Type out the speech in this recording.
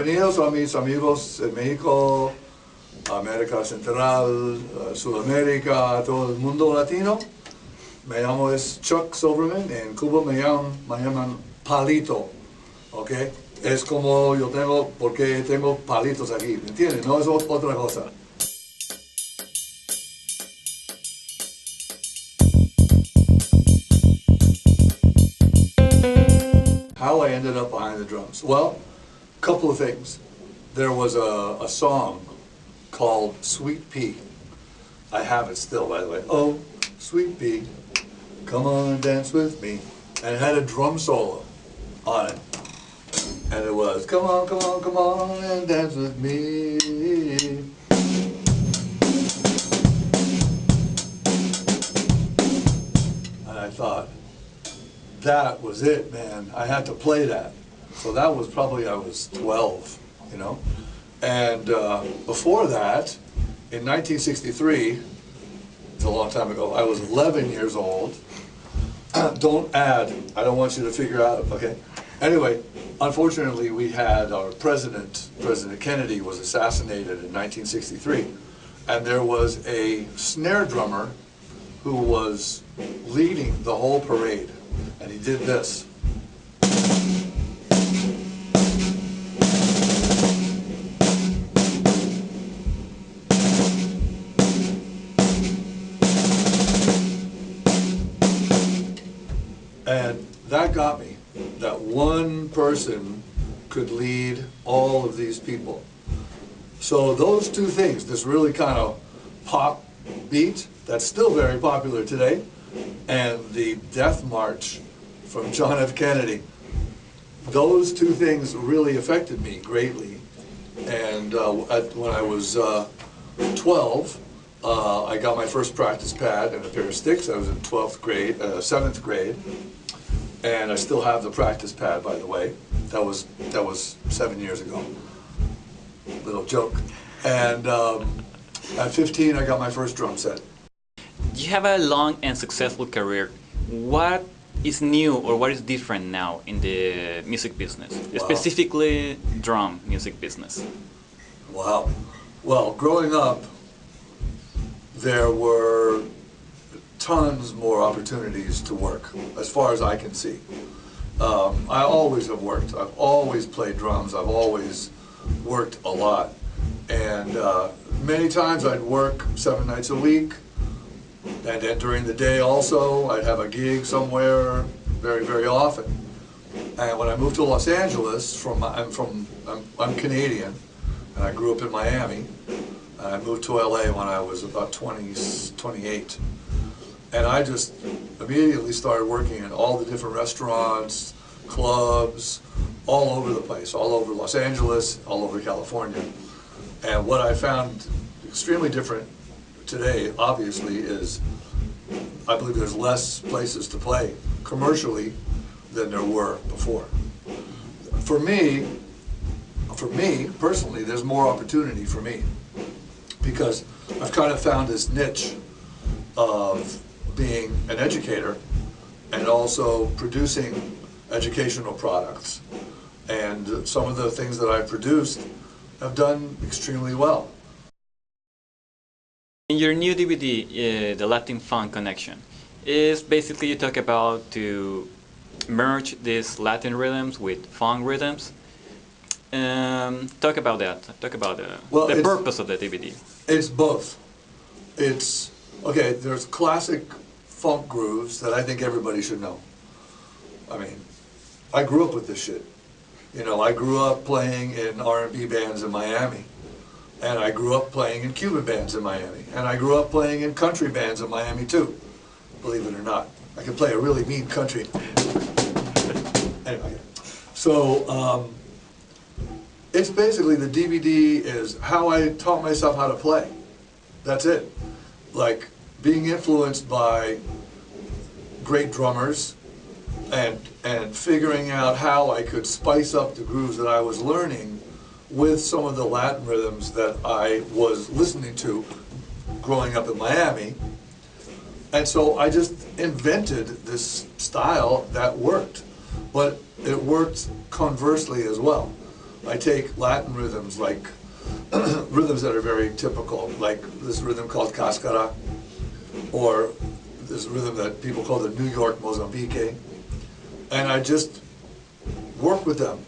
Bienvenidos a mis amigos en México, América Central, Sudamérica, todo el mundo latino. Me llamo Chuck Silverman, en Cuba me llaman Palito, ¿ok? Es como yo tengo, porque tengo palitos aquí, ¿me entiendes? No es otra cosa. How I ended up behind the drums? Well, a couple of things. There was a song called Sweet Pea. I have it still, by the way. Oh, Sweet Pea, come on and dance with me. And it had a drum solo on it. And it was, come on, come on, come on and dance with me. And I thought, that was it, man. I had to play that. So that was probably, I was 12, you know. And before that, in 1963, it's a long time ago, I was 11 years old. Don't add, I don't want you to figure out, okay? Anyway, unfortunately, we had our President Kennedy was assassinated in 1963. And there was a snare drummer who was leading the whole parade. And he did this. And that got me, that one person could lead all of these people. So those two things, this really kind of pop beat, that's still very popular today, and the Death March from John F. Kennedy, those two things really affected me greatly. And when I was 12, I got my first practice pad and a pair of sticks. I was in 7th grade, and I still have the practice pad, by the way. That was 7 years ago. Little joke. And at 15, I got my first drum set. You have a long and successful career. What is new or what is different now in the music business, wow, specifically drum music business? Wow. Well, growing up, there were tons more opportunities to work, as far as I can see. I always have worked. I've always played drums. I've always worked a lot. And many times I'd work 7 nights a week. And then during the day also, I'd have a gig somewhere very, very often. And when I moved to Los Angeles, I'm Canadian, and I grew up in Miami. And I moved to LA when I was about 28. And I just immediately started working in all the different restaurants, clubs, all over the place, all over Los Angeles, all over California. And what I found extremely different today, obviously, is I believe there's less places to play commercially than there were before. For me personally, there's more opportunity for me because I've kind of found this niche of being an educator and also producing educational products. And some of the things that I've produced have done extremely well. In your new DVD, The Latin Funk Connection, is basically you talk about to merge these Latin rhythms with funk rhythms. Talk about that. Talk about the purpose of the DVD. It's both. It's, okay, there's classic funk grooves that I think everybody should know. I mean, I grew up with this shit. You know, I grew up playing in R&B bands in Miami. And I grew up playing in Cuban bands in Miami. And I grew up playing in country bands in Miami too, believe it or not. I can play a really mean country. Anyway, so it's basically the DVD is how I taught myself how to play. That's it. Like being influenced by great drummers and figuring out how I could spice up the grooves that I was learning with some of the Latin rhythms that I was listening to growing up in Miami. And so I just invented this style that worked, but it worked conversely as well. I take Latin rhythms like rhythms that are very typical, like this rhythm called cascara, or this rhythm that people call the New York Mozambique, and I just work with them